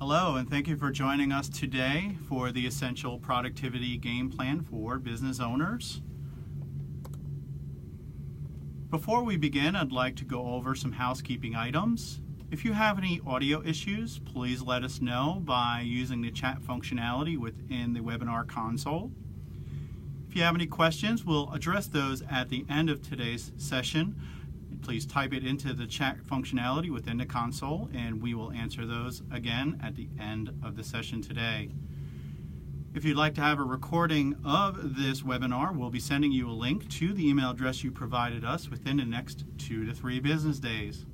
Hello, and thank you for joining us today for the Essential Productivity Game Plan for Business Owners. Before we begin, I'd like to go over some housekeeping items. If you have any audio issues, please let us know by using the chat functionality within the webinar console. If you have any questions, we'll address those at the end of today's session. Please type it into the chat functionality within the console, and we will answer those again at the end of the session today. If you'd like to have a recording of this webinar, we'll be sending you a link to the email address you provided us within the next 2 to 3 business days.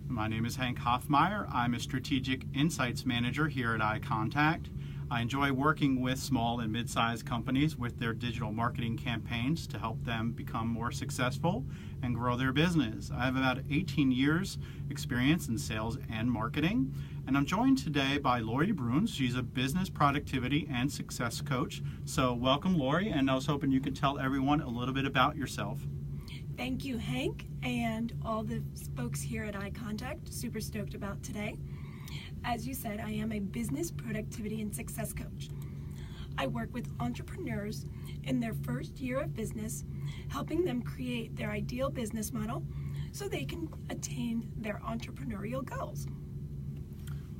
My name is Hank Hoffmeier. I'm a Strategic Insights Manager here at iContact. I enjoy working with small and mid-sized companies with their digital marketing campaigns to help them become more successful and grow their business. I have about 18 years experience in sales and marketing, and I'm joined today by Lori Bruhns. She's a business productivity and success coach. So welcome, Lori, and I was hoping you could tell everyone a little bit about yourself. Thank you, Hank, and all the folks here at iContact. Super stoked about today. As you said, I am a business productivity and success coach. I work with entrepreneurs in their first year of business, helping them create their ideal business model so they can attain their entrepreneurial goals.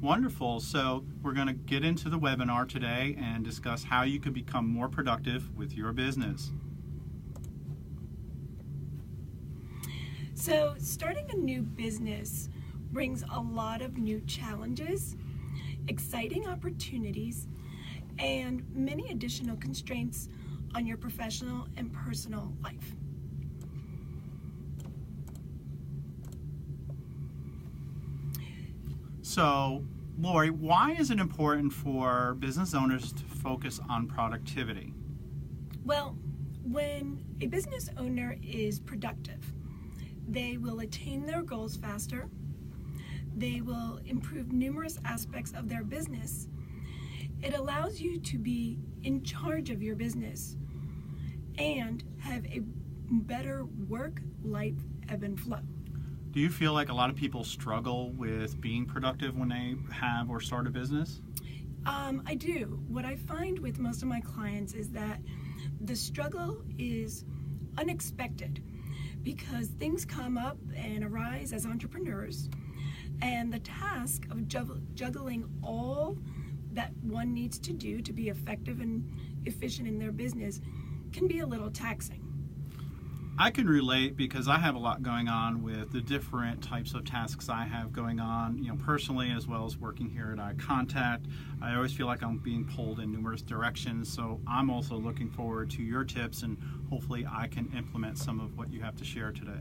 Wonderful. So we're going to get into the webinar today and discuss how you can become more productive with your business. So starting a new business brings a lot of new challenges, exciting opportunities, and many additional constraints on your professional and personal life. So, Lori, why is it important for business owners to focus on productivity? Well, when a business owner is productive, they will attain their goals faster. They will improve numerous aspects of their business. It allows you to be in charge of your business and have a better work-life ebb and flow. Do you feel like a lot of people struggle with being productive when they have or start a business? I do. What I find with most of my clients is that the struggle is unexpected because things come up and arise as entrepreneurs. And the task of juggling all that one needs to do to be effective and efficient in their business can be a little taxing. I can relate because I have a lot going on with the different types of tasks I have going on, personally as well as working here at iContact. I always feel like I'm being pulled in numerous directions, so I'm also looking forward to your tips, and hopefully I can implement some of what you have to share today.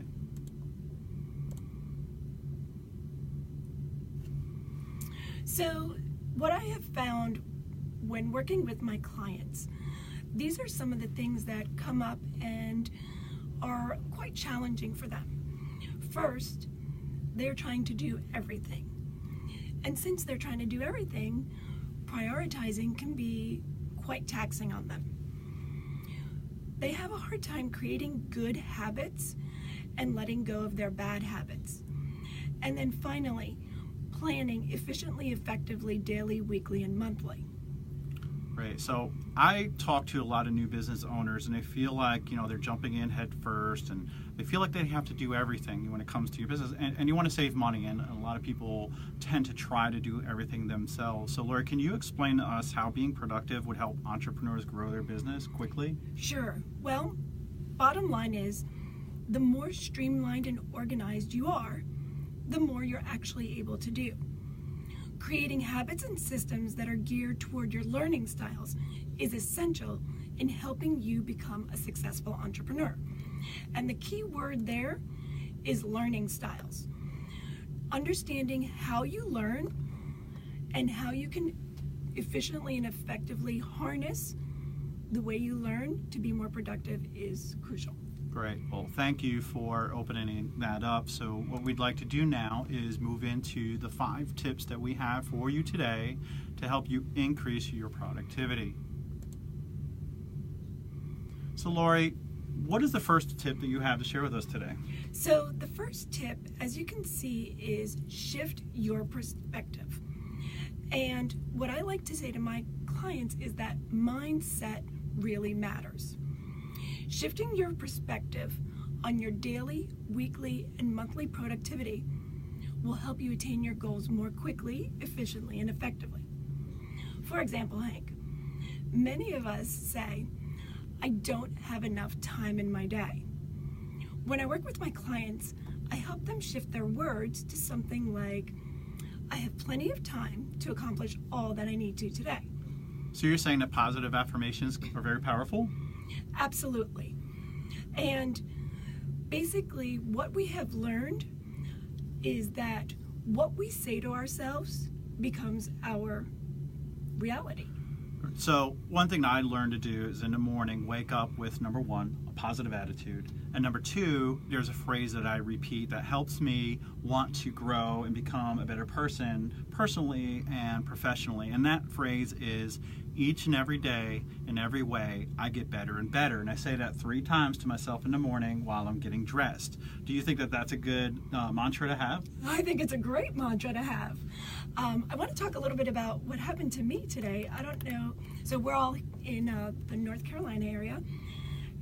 So what I have found when working with my clients, these are some of the things that come up and are quite challenging for them. First, they're trying to do everything. And since they're trying to do everything, prioritizing can be quite taxing on them. They have a hard time creating good habits and letting go of their bad habits. And then finally, planning efficiently, effectively, daily, weekly, and monthly. Right. So I talk to a lot of new business owners, and they feel like, they're jumping in head first, and they feel like they have to do everything when it comes to your business. And you want to save money, and a lot of people tend to try to do everything themselves. So, Lori, can you explain to us how being productive would help entrepreneurs grow their business quickly? Sure. Well, bottom line is, the more streamlined and organized you are, the more you're actually able to do. Creating habits and systems that are geared toward your learning styles is essential in helping you become a successful entrepreneur. And the key word there is learning styles. Understanding how you learn and how you can efficiently and effectively harness the way you learn to be more productive is crucial. Great. Well, thank you for opening that up. So what we'd like to do now is move into the 5 tips that we have for you today to help you increase your productivity. So, Lori, what is the first tip that you have to share with us today? So the first tip, as you can see, is shift your perspective. And what I like to say to my clients is that mindset really matters. Shifting your perspective on your daily, weekly, and monthly productivity will help you attain your goals more quickly, efficiently, and effectively. For example, Hank, many of us say, I don't have enough time in my day. When I work with my clients, I help them shift their words to something like, I have plenty of time to accomplish all that I need to today. So you're saying that positive affirmations are very powerful? Absolutely. And basically what we have learned is that what we say to ourselves becomes our reality. So one thing that I learned to do is in the morning, wake up with, number one, a positive attitude. And number two, there's a phrase that I repeat that helps me want to grow and become a better person personally and professionally. And that phrase is, each and every day, in every way, I get better and better. And I say that 3 times to myself in the morning while I'm getting dressed. Do you think that that's a good mantra to have? I think it's a great mantra to have. I want to talk a little bit about what happened to me today. I don't know. So we're all in the North Carolina area.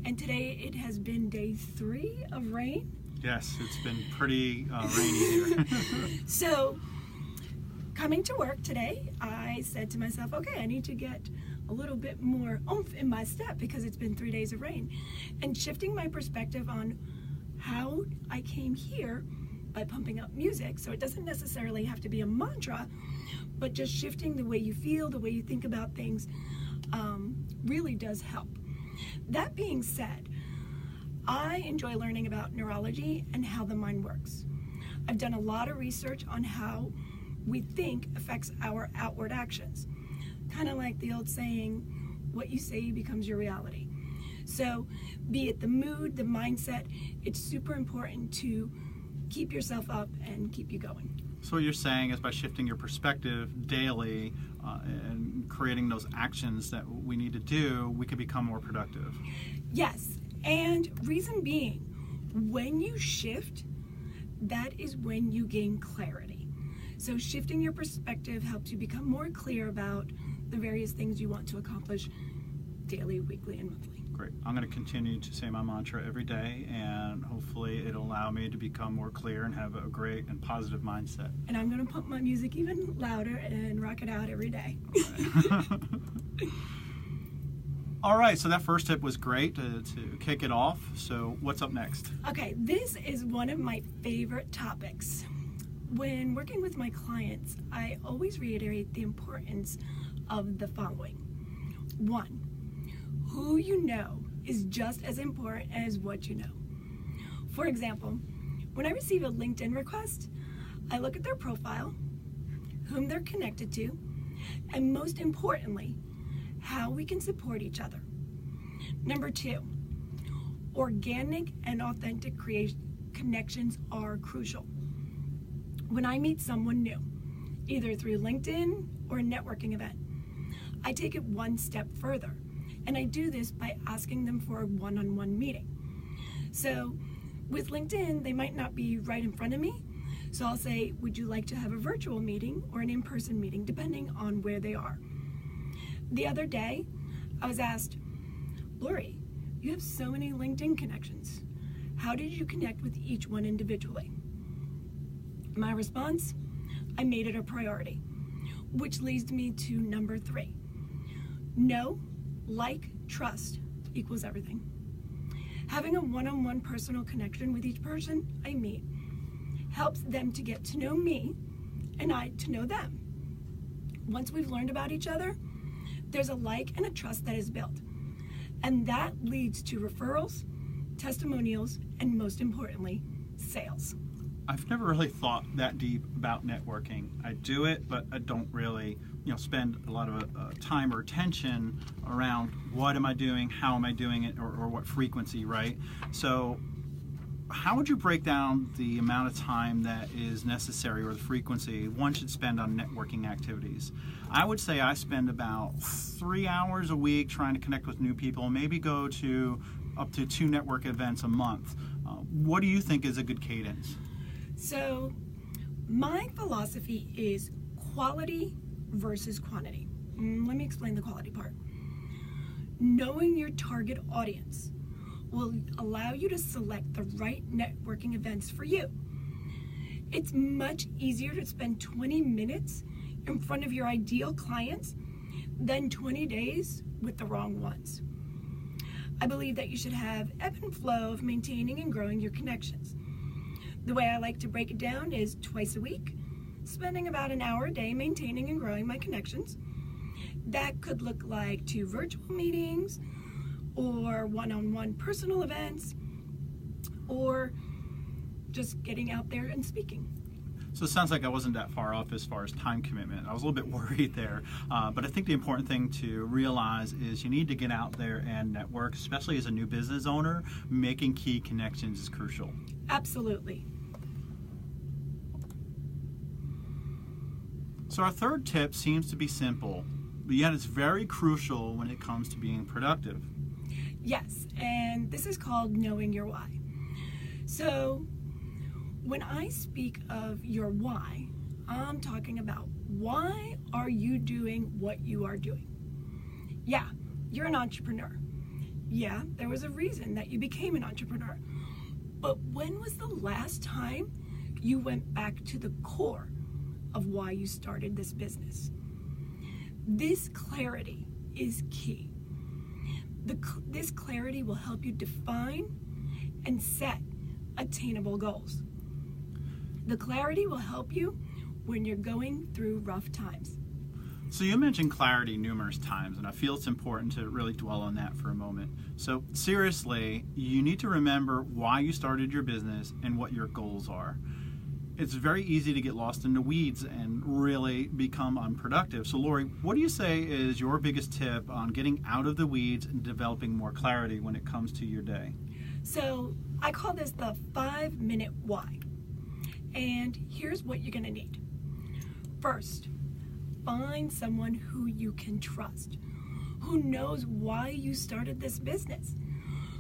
And today it has been day 3 of rain. Yes, it's been pretty rainy here. So coming to work today, I said to myself, okay, I need to get a little bit more oomph in my step because it's been 3 days of rain. And shifting my perspective on how I came here by pumping up music. So it doesn't necessarily have to be a mantra, but just shifting the way you feel, the way you think about things really does help. That being said, I enjoy learning about neurology and how the mind works. I've done a lot of research on how we think affects our outward actions. Kind of like the old saying, what you say becomes your reality. So be it the mood, the mindset, it's super important to keep yourself up and keep you going. So what you're saying is by shifting your perspective daily and creating those actions that we need to do, we can become more productive. Yes, and reason being, when you shift, that is when you gain clarity. So shifting your perspective helps you become more clear about the various things you want to accomplish daily, weekly, and monthly. Great. I'm going to continue to say my mantra every day, and hopefully it'll allow me to become more clear and have a great and positive mindset. And I'm going to pump my music even louder and rock it out every day. All right, so that first tip was great to kick it off. So what's up next? Okay, this is one of my favorite topics. When working with my clients, I always reiterate the importance of the following. 1, who you know is just as important as what you know. For example, when I receive a LinkedIn request, I look at their profile, whom they're connected to, and most importantly, how we can support each other. Number 2, organic and authentic connections are crucial. When I meet someone new, either through LinkedIn or a networking event, I take it one step further, and I do this by asking them for a one-on-one meeting. So with LinkedIn, they might not be right in front of me, so I'll say, would you like to have a virtual meeting or an in-person meeting, depending on where they are. The other day, I was asked, Lori, you have so many LinkedIn connections. How did you connect with each one individually? My response, I made it a priority, which leads me to number 3. Know, like, trust equals everything. Having a one-on-one personal connection with each person I meet helps them to get to know me and I to know them. Once we've learned about each other, there's a like and a trust that is built. And that leads to referrals, testimonials, and most importantly, sales. I've never really thought that deep about networking. I do it, but I don't really, spend a lot of time or attention around what am I doing, how am I doing it, or what frequency, right? So how would you break down the amount of time that is necessary or the frequency one should spend on networking activities? I would say I spend about 3 hours a week trying to connect with new people, maybe go to up to 2 network events a month. What do you think is a good cadence? So my philosophy is quality versus quantity. Let me explain the quality part. Knowing your target audience will allow you to select the right networking events for you. It's much easier to spend 20 minutes in front of your ideal clients than 20 days with the wrong ones. I believe that you should have ebb and flow of maintaining and growing your connections. The way I like to break it down is twice a week, spending about an hour a day maintaining and growing my connections. That could look like 2 virtual meetings, or one-on-one personal events, or just getting out there and speaking. So it sounds like I wasn't that far off as far as time commitment. I was a little bit worried there. But I think the important thing to realize is you need to get out there and network, especially as a new business owner. Making key connections is crucial. Absolutely. So our third tip seems to be simple, but yet it's very crucial when it comes to being productive. Yes, and this is called knowing your why. So when I speak of your why, I'm talking about why are you doing what you are doing? Yeah, you're an entrepreneur. Yeah, there was a reason that you became an entrepreneur. But when was the last time you went back to the core of why you started this business? This clarity is key. This clarity will help you define and set attainable goals. The clarity will help you when you're going through rough times. So you mentioned clarity numerous times, and I feel it's important to really dwell on that for a moment. So seriously, you need to remember why you started your business and what your goals are. It's very easy to get lost in the weeds and really become unproductive. So Lori, what do you say is your biggest tip on getting out of the weeds and developing more clarity when it comes to your day? So I call this the 5-minute why. And here's what you're gonna need. First, find someone who you can trust, who knows why you started this business,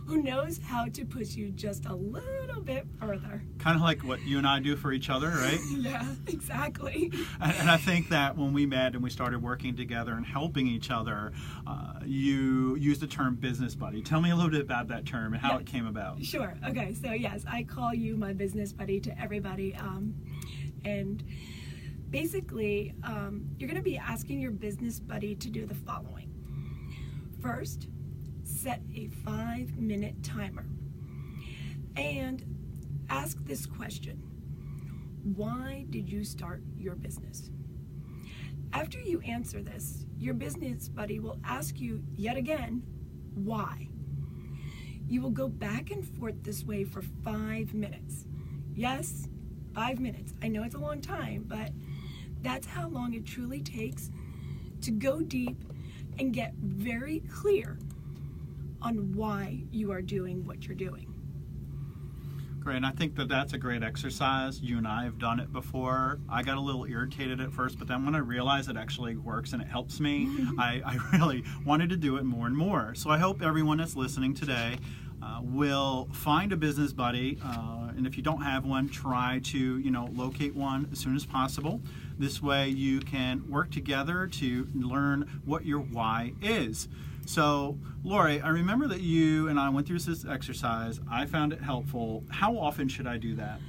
who knows how to push you just a little bit further. Kind of like what you and I do for each other, right? Yeah, exactly. And I think that when we met and we started working together and helping each other, you used the term business buddy. Tell me a little bit about that term and how it came about. Sure. Okay. So yes, I call you my business buddy to everybody. And basically, you're going to be asking your business buddy to do the following. First, set a 5-minute timer and ask this question: why did you start your business? After you answer this, your business buddy will ask you yet again, why? You will go back and forth this way for 5 minutes. Yes, 5 minutes. I know it's a long time, but that's how long it truly takes to go deep and get very clear on why you are doing what you're doing. Great, and I think that that's a great exercise. You and I have done it before. I got a little irritated at first, but then when I realized it actually works and it helps me, I really wanted to do it more and more. So I hope everyone that's listening today will find a business buddy, and if you don't have one, try to locate one as soon as possible. This way you can work together to learn what your why is. So, Lori, I remember that you and I went through this exercise. I found it helpful. How often should I do that?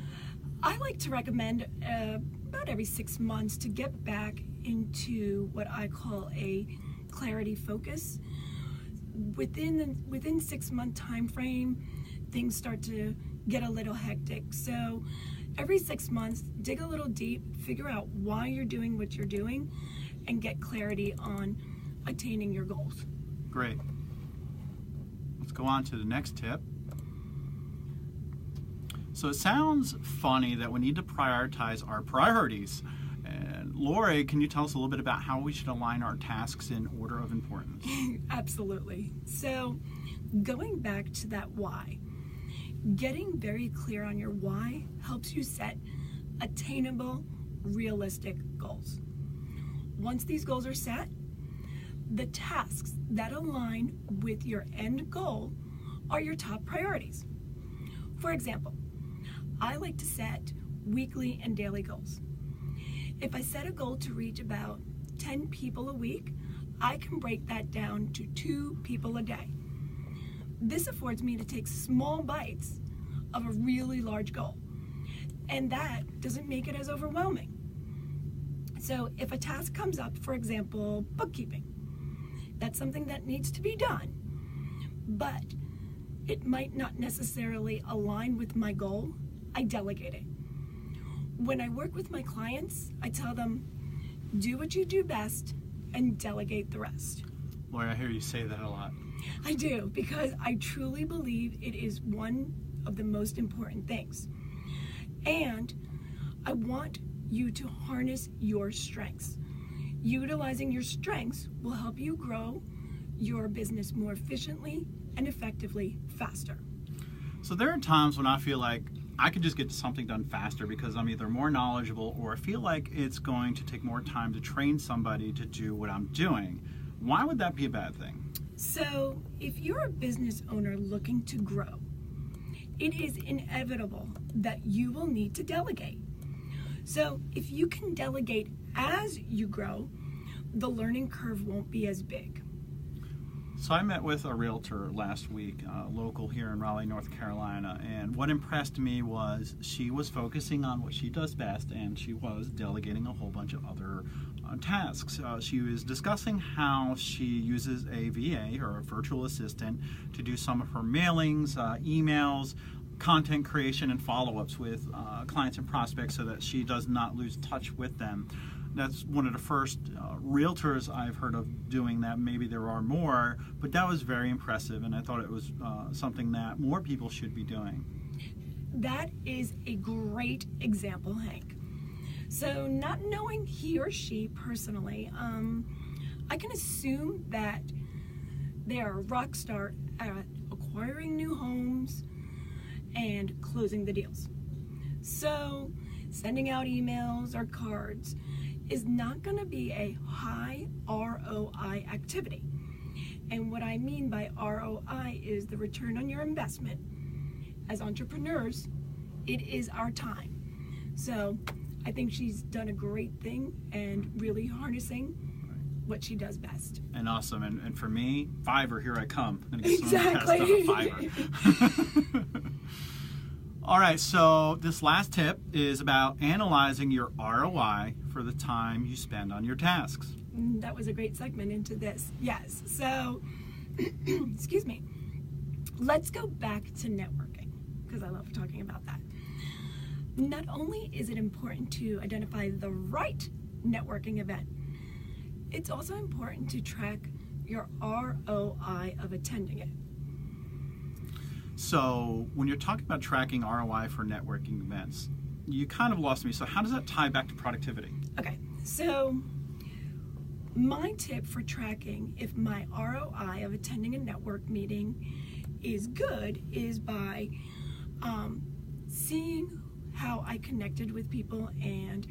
I like to recommend about every 6 months to get back into what I call a clarity focus. Within 6 month time frame, things start to get a little hectic. So every 6 months, dig a little deep, figure out why you're doing what you're doing, and get clarity on attaining your goals. Great. Let's go on to the next tip. So it sounds funny that we need to prioritize our priorities. And Lori, can you tell us a little bit about how we should align our tasks in order of importance? Absolutely. So going back to that why, getting very clear on your why helps you set attainable, realistic goals. Once these goals are set, the tasks that align with your end goal are your top priorities. For example, I like to set weekly and daily goals. If I set a goal to reach about 10 people a week, I can break that down to 2 people a day. This affords me to take small bites of a really large goal, and that doesn't make it as overwhelming. So if a task comes up, for example, bookkeeping, that's something that needs to be done, but it might not necessarily align with my goal, I delegate it. When I work with my clients, I tell them, do what you do best and delegate the rest. Lori, I hear you say that a lot. I do, because I truly believe it is one of the most important things. And I want you to harness your strengths. Utilizing your strengths will help you grow your business more efficiently and effectively faster. So there are times when I feel like I could just get something done faster because I'm either more knowledgeable or I feel like it's going to take more time to train somebody to do what I'm doing. Why would that be a bad thing? So if you're a business owner looking to grow, it is inevitable that you will need to delegate. So if you can delegate as you grow, the learning curve won't be as big. So I met with a realtor last week, local here in Raleigh, North Carolina, and what impressed me was she was focusing on what she does best, and she was delegating a whole bunch of other tasks. She was discussing how she uses a VA, or a virtual assistant, to do some of her mailings, emails, content creation, and follow-ups with clients and prospects so that she does not lose touch with them. That's one of the first realtors I've heard of doing that. Maybe there are more, but that was very impressive, and I thought it was something that more people should be doing. That is a great example, Hank. So not knowing he or she personally, I can assume that they are a rock star at acquiring new homes and closing the deals. So sending out emails or cards is not going to be a high ROI activity. And what I mean by ROI is the return on your investment. As entrepreneurs, it is our time. So I think she's done a great thing and really harnessing what she does best. And awesome. And for me, Fiverr, here I come. I'm gonna get Exactly. some of the Fiverr. All right, so this last tip is about analyzing your ROI for the time you spend on your tasks. That was a great segment into this. Yes. So, excuse me. Let's go back to networking, because I love talking about that. Not only is it important to identify the right networking event, it's also important to track your ROI of attending it. So when you're talking about tracking ROI for networking events, you kind of lost me. So how does that tie back to productivity? Okay, so my tip for tracking if my ROI of attending a network meeting is good is by seeing how I connected with people and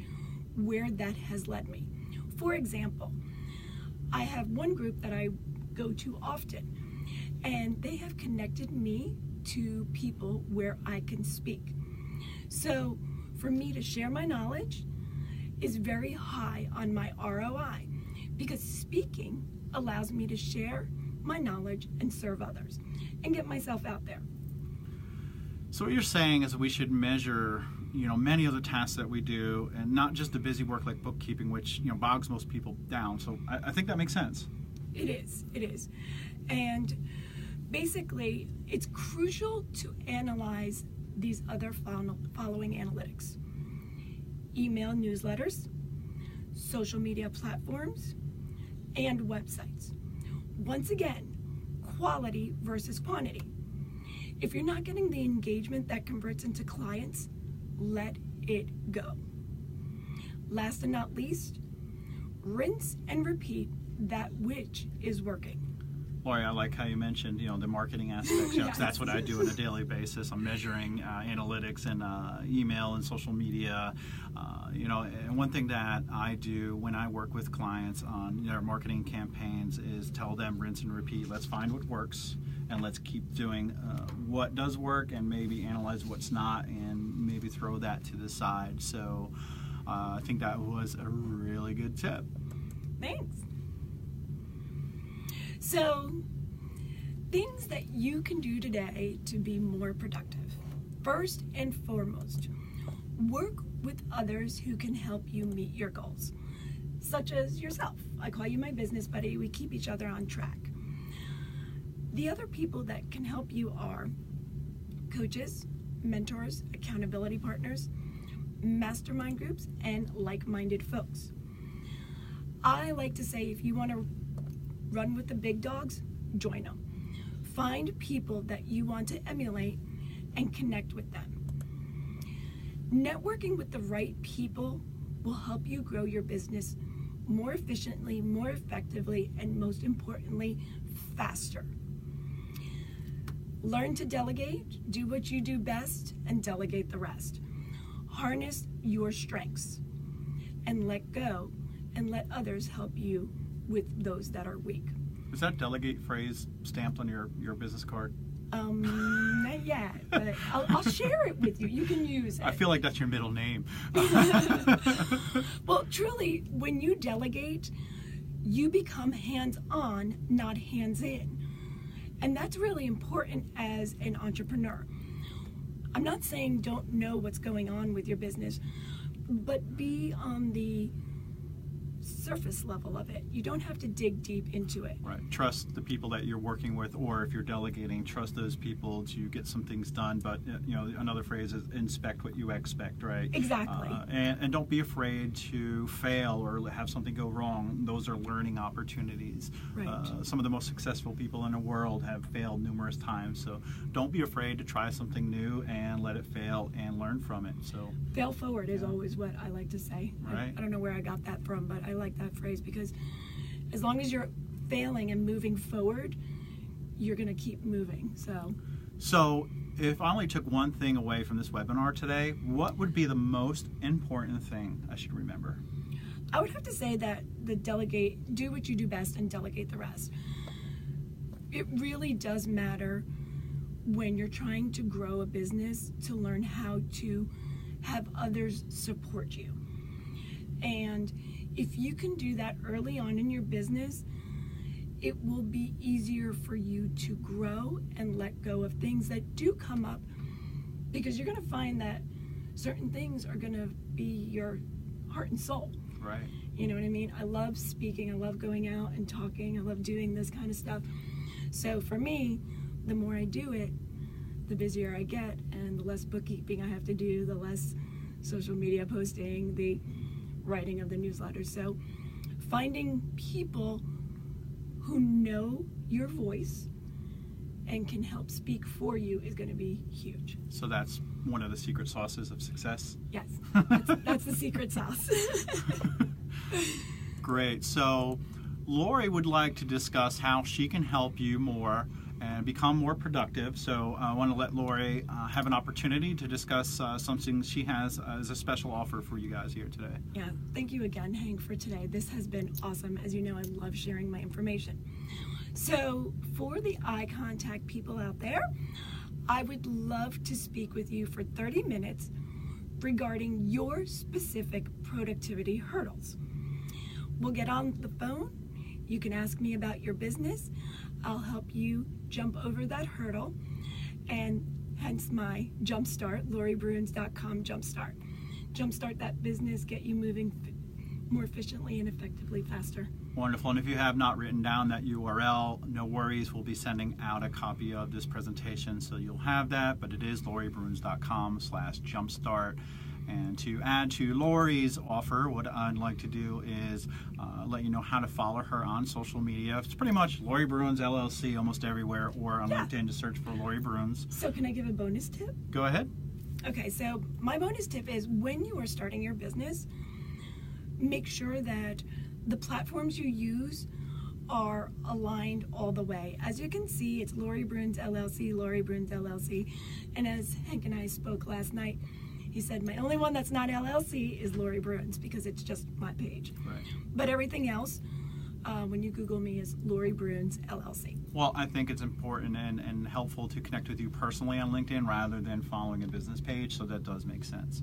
where that has led me. For example, I have one group that I go to often, and they have connected me to people where I can speak. So for me to share my knowledge is very high on my ROI, because speaking allows me to share my knowledge and serve others and get myself out there. So what you're saying is that we should measure, many of the tasks that we do, and not just the busy work like bookkeeping, which, bogs most people down. So I think that makes sense. It is. And basically, it's crucial to analyze these other following analytics: email newsletters, social media platforms, and websites. Once again, quality versus quantity. If you're not getting the engagement that converts into clients, let it go. Last and not least, rinse and repeat that which is working. Lori, I like how you mentioned, the marketing aspects. 'Cause that's what I do on a daily basis. I'm measuring analytics and email and social media. And one thing that I do when I work with clients on their marketing campaigns is tell them rinse and repeat. Let's find what works and let's keep doing what does work and maybe analyze what's not and maybe throw that to the side. So I think that was a really good tip. Thanks. So, things that you can do today to be more productive. First and foremost, work with others who can help you meet your goals, such as yourself. I call you my business buddy. We keep each other on track. The other people that can help you are coaches, mentors, accountability partners, mastermind groups, and like-minded folks. I like to say if you want to run with the big dogs, join them. Find people that you want to emulate and connect with them. Networking with the right people will help you grow your business more efficiently, more effectively, and most importantly, faster. Learn to delegate, do what you do best, and delegate the rest. Harness your strengths and let go and let others help you with those that are weak. Is that delegate phrase stamped on your business card? Not yet, but I'll share it with you. You can use it. I feel like that's your middle name. Well, truly, when you delegate, you become hands-on, not hands-in. And that's really important as an entrepreneur. I'm not saying don't know what's going on with your business, but be on the surface level of it. You don't have to dig deep into it. Right. Trust the people that you're working with, or if you're delegating, trust those people to get some things done. But another phrase is inspect what you expect, right? Exactly. And don't be afraid to fail or have something go wrong. Those are learning opportunities. Right. Some of the most successful people in the world have failed numerous times. So don't be afraid to try something new and let it fail and learn from it. So fail forward is always what I like to say. Right. I don't know where I got that from, but I like that phrase because as long as you're failing and moving forward, you're going to keep moving. So if I only took one thing away from this webinar today, what would be the most important thing I should remember? I would have to say that do what you do best and delegate the rest. It really does matter when you're trying to grow a business to learn how to have others support you. And if you can do that early on in your business, it will be easier for you to grow and let go of things that do come up, because you're going to find that certain things are going to be your heart and soul. Right. You know what I mean? I love speaking. I love going out and talking. I love doing this kind of stuff. So for me, the more I do it, the busier I get, and the less bookkeeping I have to do, the less social media posting, the writing of the newsletter. So finding people who know your voice and can help speak for you is going to be huge. So that's one of the secret sauces of success? Yes, that's the secret sauce. Great. So Lori would like to discuss how she can help you more and become more productive. So I want to let Lori have an opportunity to discuss something she has as a special offer for you guys here today. Yeah, thank you again, Hank, for today. This has been awesome. As you know, I love sharing my information. So for the eye contact people out there, I would love to speak with you for 30 minutes regarding your specific productivity hurdles. We'll get on the phone. You can ask me about your business. I'll help you jump over that hurdle, and hence my Jumpstart, LoriBruhns.com Jumpstart. Jumpstart that business, get you moving more efficiently and effectively faster. Wonderful. And if you have not written down that URL, no worries. We'll be sending out a copy of this presentation, so you'll have that. But it is LoriBruhns.com/Jumpstart. And to add to Lori's offer, what I'd like to do is let you know how to follow her on social media. It's pretty much Lori Bruhns LLC almost everywhere, or on LinkedIn to search for Lori Bruhns. So can I give a bonus tip? Go ahead. Okay, so my bonus tip is when you are starting your business, make sure that the platforms you use are aligned all the way. As you can see, it's Lori Bruhns LLC, Lori Bruhns LLC. And as Hank and I spoke last night, he said, my only one that's not LLC is Lori Bruhns because it's just my page. Right. But everything else, when you Google me, is Lori Bruhns LLC. Well, I think it's important and helpful to connect with you personally on LinkedIn rather than following a business page, so that does make sense.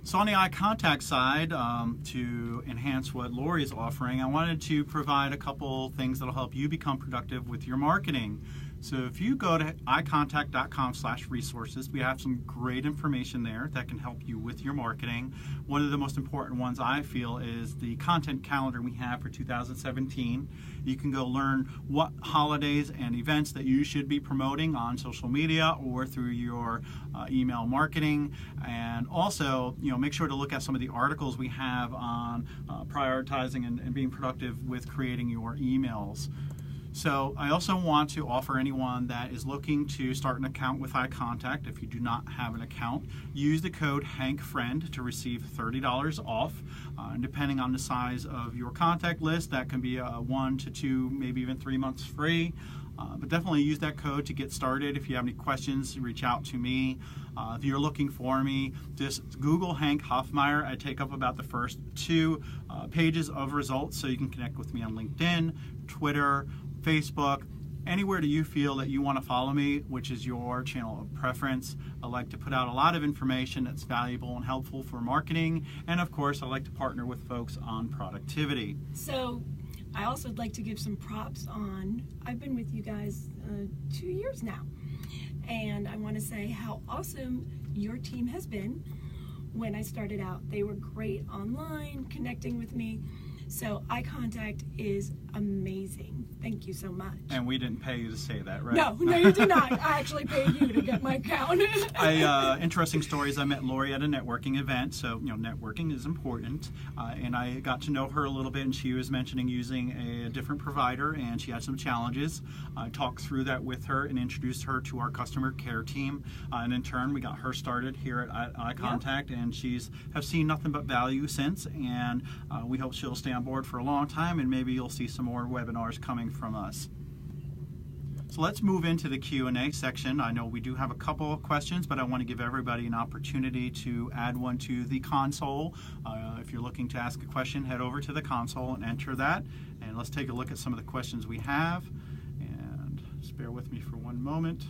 So on the eye contact side, to enhance what Lori is offering, I wanted to provide a couple things that will help you become productive with your marketing. So if you go to eyecontact.com/resources, we have some great information there that can help you with your marketing. One of the most important ones I feel is the content calendar we have for 2017. You can go learn what holidays and events that you should be promoting on social media or through your email marketing. And also, make sure to look at some of the articles we have on prioritizing and being productive with creating your emails. So I also want to offer anyone that is looking to start an account with Eye Contact, if you do not have an account, use the code HANKFRIEND to receive $30 off. And depending on the size of your contact list, that can be 1 to 2, maybe even 3 months free. But definitely use that code to get started. If you have any questions, reach out to me. If you're looking for me, just Google Hank Hoffmeier. I take up about the first 2 pages of results, so you can connect with me on LinkedIn, Twitter, Facebook, anywhere that you feel that you want to follow me, which is your channel of preference. I like to put out a lot of information that's valuable and helpful for marketing, and of course I like to partner with folks on productivity. So I also would like to give some props on, I've been with you guys 2 years now, and I want to say how awesome your team has been. When I started out, they were great online, connecting with me. So Eye Contact is amazing. Thank you so much. And we didn't pay you to say that, right? No, you did not. I actually paid you to get my account. Interesting stories. I met Lori at a networking event, so networking is important. And I got to know her a little bit, and she was mentioning using a different provider, and she had some challenges. I talked through that with her and introduced her to our customer care team. And in turn, we got her started here at Eye Contact, and she's have seen nothing but value since. And we hope she'll stay on board for a long time, and maybe you'll see some more webinars coming from us. So let's move into the Q&A section. I know we do have a couple of questions, but I want to give everybody an opportunity to add one to the console. If you're looking to ask a question, head over to the console and enter that. And let's take a look at some of the questions we have. And just bear with me for one moment.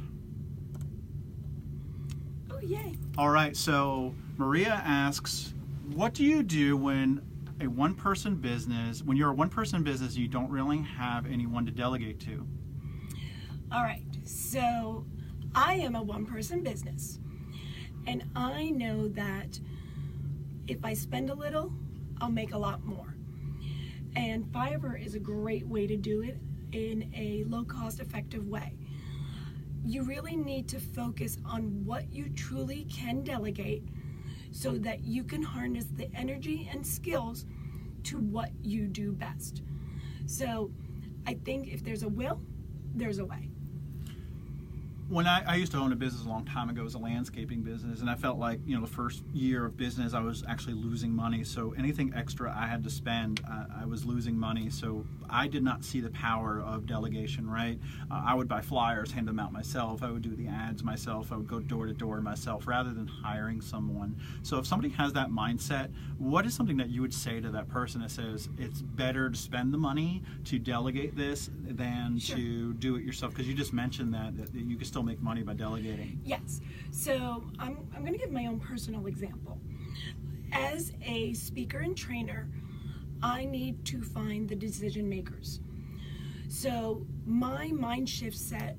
Oh, yay. All right, so Maria asks, what do you do when you're a one-person business, you don't really have anyone to delegate to? All right, so I am a one-person business, and I know that if I spend a little, I'll make a lot more. And Fiverr is a great way to do it in a low-cost, effective way. You really need to focus on what you truly can delegate so that you can harness the energy and skills to what you do best. So I think if there's a will, there's a way. When I used to own a business a long time ago, it was a landscaping business, and I felt like, the first year of business, I was actually losing money. So anything extra I had to spend, I was losing money. So I did not see the power of delegation, right? I would buy flyers, hand them out myself. I would do the ads myself. I would go door to door myself rather than hiring someone. So if somebody has that mindset, what is something that you would say to that person that says it's better to spend the money to delegate this than to do it yourself? Because you just mentioned that you can still make money by delegating. Yes. So I'm going to give my own personal example. As a speaker and trainer, I need to find the decision makers. So my mindset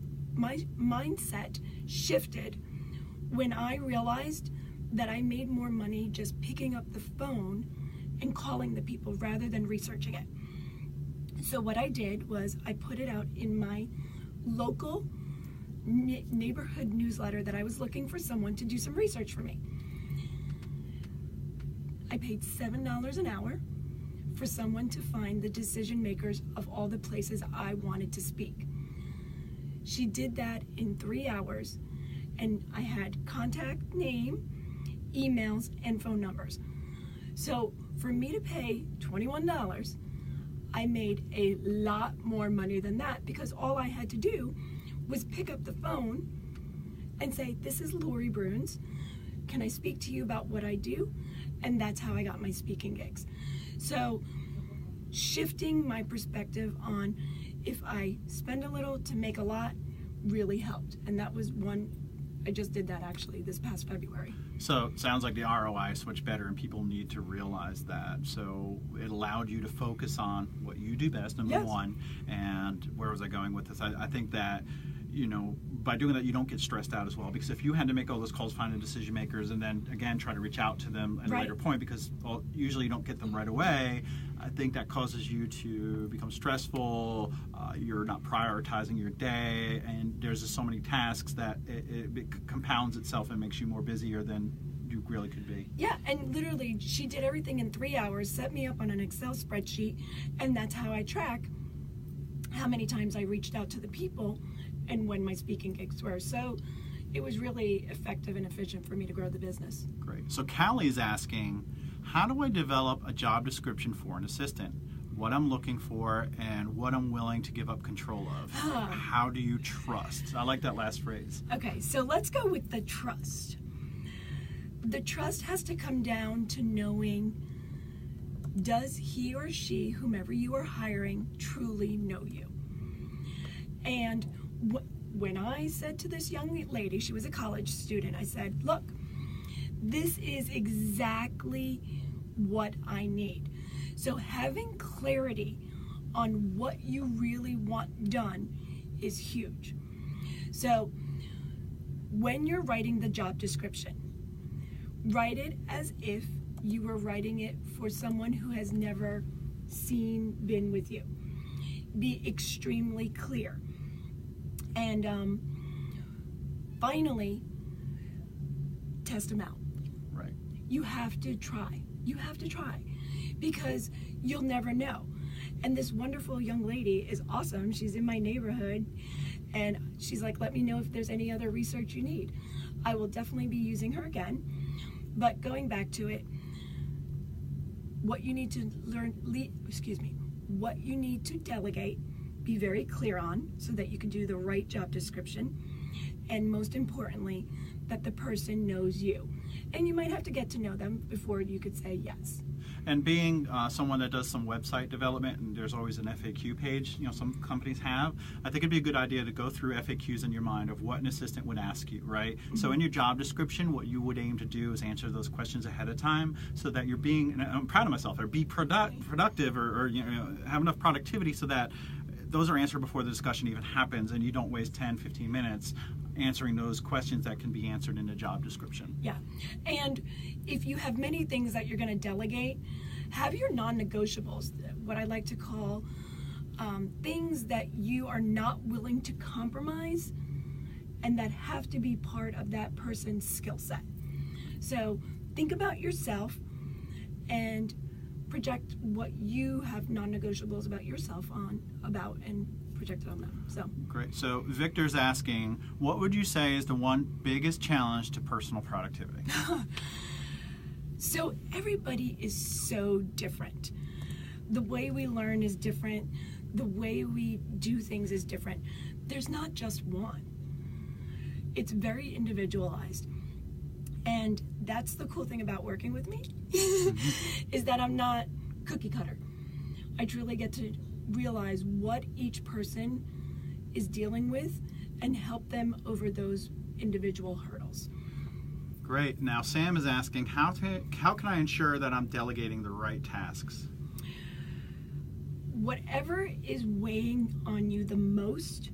shifted when I realized that I made more money just picking up the phone and calling the people rather than researching it. So what I did was I put it out in my local neighborhood newsletter that I was looking for someone to do some research for me. I paid $7 an hour for someone to find the decision makers of all the places I wanted to speak. She did that in 3 hours, and I had contact name, emails, and phone numbers. So for me to pay $21, I made a lot more money than that because all I had to do was pick up the phone and say, this is Lori Bruhns. Can I speak to you about what I do? And that's how I got my speaking gigs. So shifting my perspective on if I spend a little to make a lot really helped. And that was one, I just did that actually this past February. So it sounds like the ROI switched better, and people need to realize that. So it allowed you to focus on what you do best, number one. And where was I going with this? I think that, you know, by doing that, you don't get stressed out as well. Because if you had to make all those calls, find the decision makers, and then again try to reach out to them at a later point, because usually you don't get them right away, I think that causes you to become stressful. You're not prioritizing your day, and there's just so many tasks that it compounds itself and makes you more busier than you really could be. Yeah, and literally, she did everything in 3 hours, set me up on an Excel spreadsheet, and that's how I track how many times I reached out to the people and when my speaking gigs were. So it was really effective and efficient for me to grow the business. Great. So Callie's asking, how do I develop a job description for an assistant? What I'm looking for and what I'm willing to give up control of. How do you trust? I like that last phrase. Okay, so let's go with the trust. The trust has to come down to knowing, does he or she, whomever you are hiring, truly know you? And when I said to this young lady, she was a college student, I said, look, this is exactly what I need. So having clarity on what you really want done is huge. So when you're writing the job description, write it as if you were writing it for someone who has never been with you. Be extremely clear. And finally, test them out. Right. You have to try. You have to try, because you'll never know. And this wonderful young lady is awesome. She's in my neighborhood, and she's like, let me know if there's any other research you need. I will definitely be using her again. But going back to it, what you need to what you need to delegate, be very clear on so that you can do the right job description. And most importantly, that the person knows you. And you might have to get to know them before you could say yes. And being someone that does some website development, and there's always an FAQ page, you know, some companies have, I think it'd be a good idea to go through FAQs in your mind of what an assistant would ask you, right? Mm-hmm. So in your job description, what you would aim to do is answer those questions ahead of time so that you're being, and I'm proud of myself, or be productive or you know, have enough productivity so that those are answered before the discussion even happens, and you don't waste 10, 15 minutes answering those questions that can be answered in a job description. Yeah. And if you have many things that you're going to delegate, have your non-negotiables, what I like to call things that you are not willing to compromise and that have to be part of that person's skill set. So think about yourself and project what you have non-negotiables about yourself and project it on them. So great. So Victor's asking, what would you say is the one biggest challenge to personal productivity? So everybody is so different. The way we learn is different. The way we do things is different. There's not just one. It's very individualized. And that's the cool thing about working with me, is that I'm not cookie cutter. I truly get to realize what each person is dealing with and help them over those individual hurdles. Great. Now Sam is asking, how can I ensure that I'm delegating the right tasks? Whatever is weighing on you the most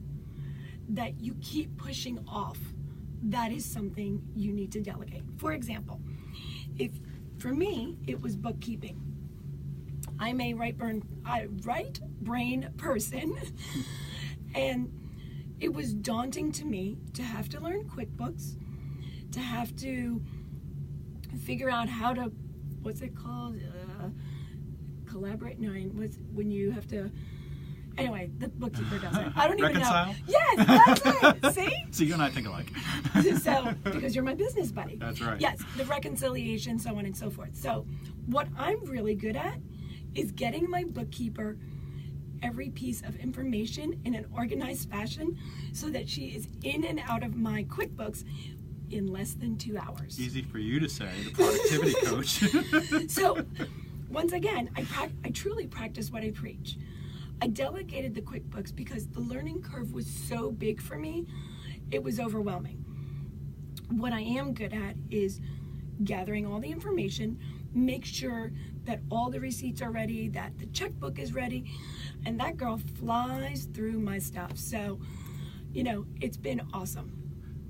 that you keep pushing off, that is something you need to delegate. For example, if for me it was bookkeeping. I'm a right brain person, and it was daunting to me to have to learn QuickBooks, to have to figure out how to, what's it called? Collaborate? No, when you have to, anyway, the bookkeeper does it. I don't even Reconcile? know. Yes, that's it. See? So you and I think alike. So, because you're my business buddy. That's right. Yes, the reconciliation, so on and so forth. So what I'm really good at is getting my bookkeeper every piece of information in an organized fashion so that she is in and out of my QuickBooks in less than 2 hours. Easy for you to say, the productivity coach. So, once again, I truly practice what I preach. I delegated the QuickBooks because the learning curve was so big for me, it was overwhelming. What I am good at is gathering all the information, make sure that all the receipts are ready, that the checkbook is ready, and that girl flies through my stuff. So, it's been awesome.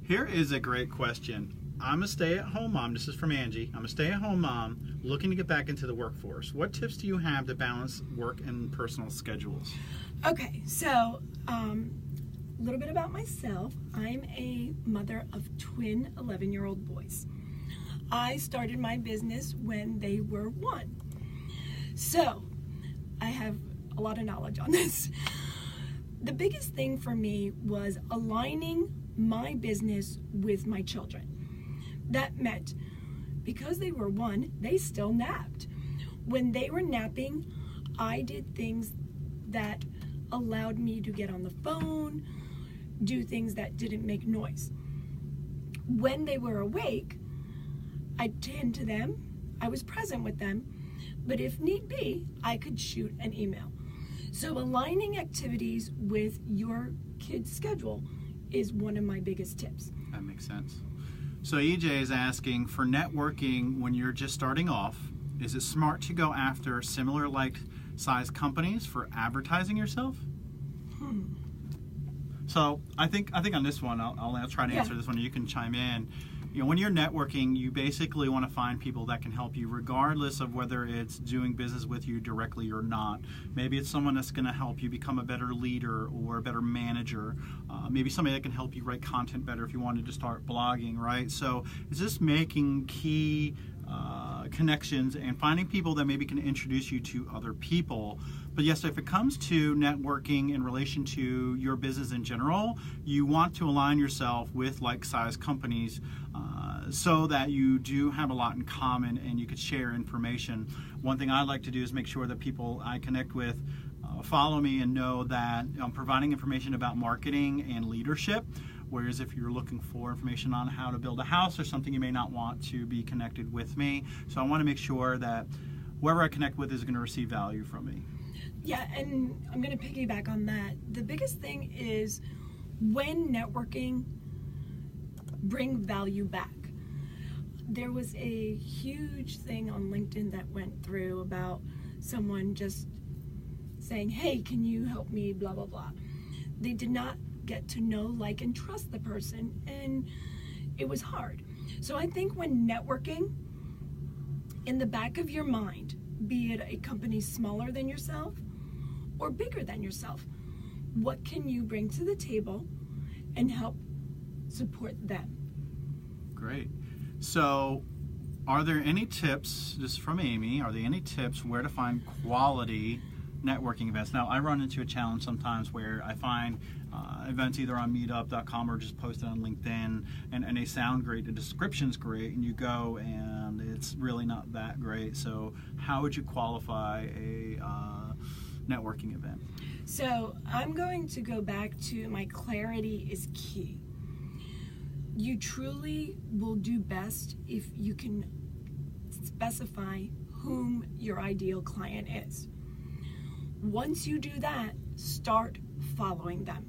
Here is a great question. I'm a stay-at-home mom. This is from Angie. I'm a stay-at-home mom looking to get back into the workforce. What tips do you have to balance work and personal schedules? Okay, so a little bit about myself. I'm a mother of twin 11-year-old boys. I started my business when they were 1. So I have a lot of knowledge on this. The biggest thing for me was aligning my business with my children. That meant because they were 1, they still napped. When they were napping, I did things that allowed me to get on the phone, do things that didn't make noise. When they were awake, I'd tend to them, I was present with them, but if need be, I could shoot an email. So aligning activities with your kid's schedule is one of my biggest tips. That makes sense. So EJ is asking, for networking when you're just starting off, is it smart to go after similar size companies for advertising yourself? So I think on this one, I'll try to answer this one. You can chime in. When you're networking, you basically want to find people that can help you regardless of whether it's doing business with you directly or not. Maybe it's someone that's going to help you become a better leader or a better manager. Maybe somebody that can help you write content better if you wanted to start blogging, right? So it's just making key connections and finding people that maybe can introduce you to other people. But yes, if it comes to networking in relation to your business in general, you want to align yourself with like-sized companies so that you do have a lot in common and you could share information. One thing I like to do is make sure that people I connect with follow me and know that I'm providing information about marketing and leadership. Whereas if you're looking for information on how to build a house or something, you may not want to be connected with me. So I want to make sure that whoever I connect with is going to receive value from me. Yeah, and I'm going to piggyback on that. The biggest thing is when networking, bring value back. There was a huge thing on LinkedIn that went through about someone just saying, hey, can you help me, blah, blah, blah. They did not get to know, like, and trust the person, and it was hard. So I think when networking, in the back of your mind, be it a company smaller than yourself or bigger than yourself, what can you bring to the table and help support them? Great. So are there any tips, this is from Amy, are there any tips where to find quality networking events? Now, I run into a challenge sometimes where I find events either on meetup.com or just posted on LinkedIn, and they sound great, the description's great, and you go and it's really not that great. So how would you qualify a networking event? So I'm going to go back to my clarity is key. You truly will do best if you can specify whom your ideal client is. Once you do that, start following them.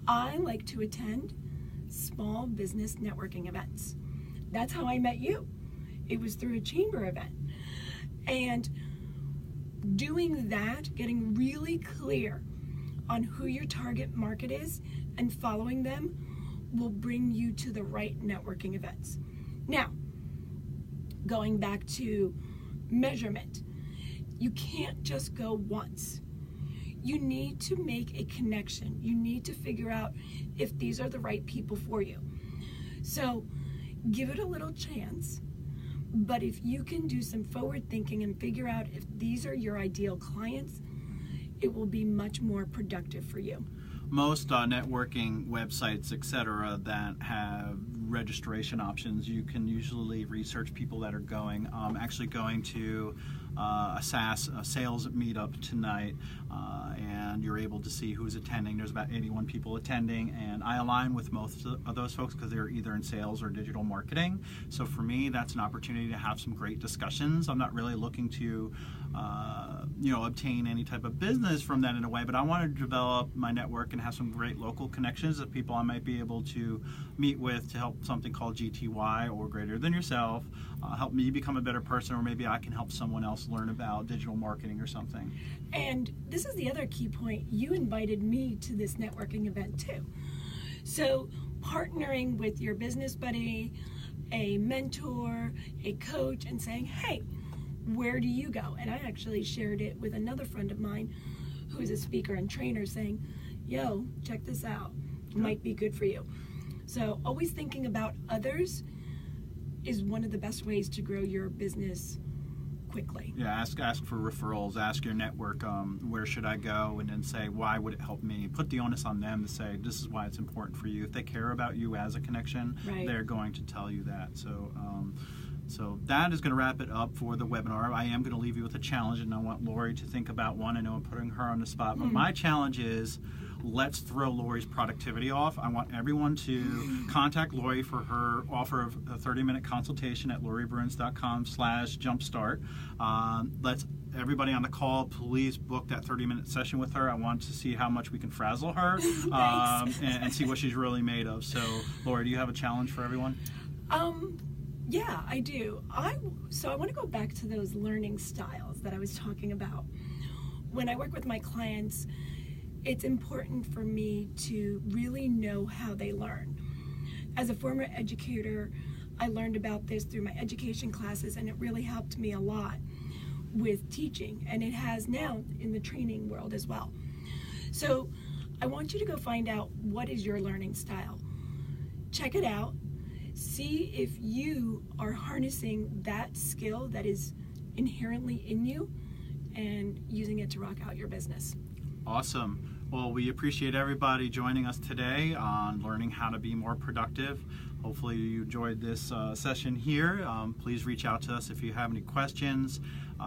I like to attend small business networking events. That's how I met you. It was through a chamber event. And doing that, getting really clear on who your target market is and following them will bring you to the right networking events. Now, going back to measurement, you can't just go once. You need to make a connection. You need to figure out if these are the right people for you. So give it a little chance, but if you can do some forward thinking and figure out if these are your ideal clients, it will be much more productive for you. Most networking websites, etc., that have registration options, you can usually research people that are going to a sales meetup tonight, and you're able to see who's attending. There's about 81 people attending, and I align with most of those folks because they're either in sales or digital marketing. So for me, that's an opportunity to have some great discussions. I'm not really looking to obtain any type of business from that in a way, but I want to develop my network and have some great local connections of people I might be able to meet with to help something called GTY or Greater Than Yourself, help me become a better person, or maybe I can help someone else learn about digital marketing or something. And this is the other key point. You invited me to this networking event too. So partnering with your business buddy, a mentor, a coach, and saying, hey, where do you go? And I actually shared it with another friend of mine who is a speaker and trainer, saying, yo, check this out. It might be good for you. So always thinking about others is one of the best ways to grow your business quickly. Yeah, ask for referrals, ask your network, where should I go, and then say, why would it help me? Put the onus on them to say, this is why it's important for you. If they care about you as a connection, right, they're going to tell you that. So that is going to wrap it up for the webinar. I am going to leave you with a challenge, and I want Lori to think about one. I know I'm putting her on the spot, but my challenge is, let's throw Lori's productivity off. I want everyone to contact Lori for her offer of a 30-minute consultation at loribruhns.com/jumpstart. Let's everybody on the call, please book that 30-minute session with her. I want to see how much we can frazzle her and see what she's really made of. So, Lori, do you have a challenge for everyone? Yeah, I do. So I want to go back to those learning styles that I was talking about. When I work with my clients, it's important for me to really know how they learn. As a former educator, I learned about this through my education classes, and it really helped me a lot with teaching, and it has now in the training world as well. So I want you to go find out, what is your learning style? Check it out. See if you are harnessing that skill that is inherently in you and using it to rock out your business. Awesome. Well, we appreciate everybody joining us today on learning how to be more productive. Hopefully you enjoyed this session here. Please reach out to us if you have any questions.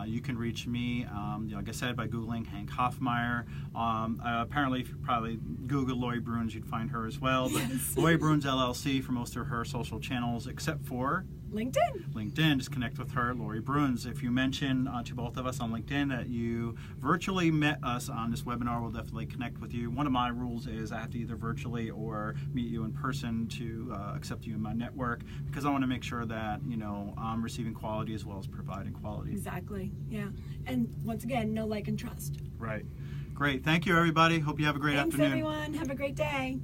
You can reach me, like I said, by Googling Hank Hoffmeier. Apparently, if you probably Google Lori Bruhns, you'd find her as well. But Yes. Lori Bruhns LLC for most of her social channels, except for LinkedIn. Just connect with her, Lori Bruhns. If you mention to both of us on LinkedIn that you virtually met us on this webinar, we'll definitely connect with you. One of my rules is I have to either virtually or meet you in person to accept you in my network, because I want to make sure that I'm receiving quality as well as providing quality. Exactly. Yeah. And once again, know, like, and trust. Right. Great. Thank you, everybody. Hope you have a great Thanks, afternoon. everyone. Have a great day.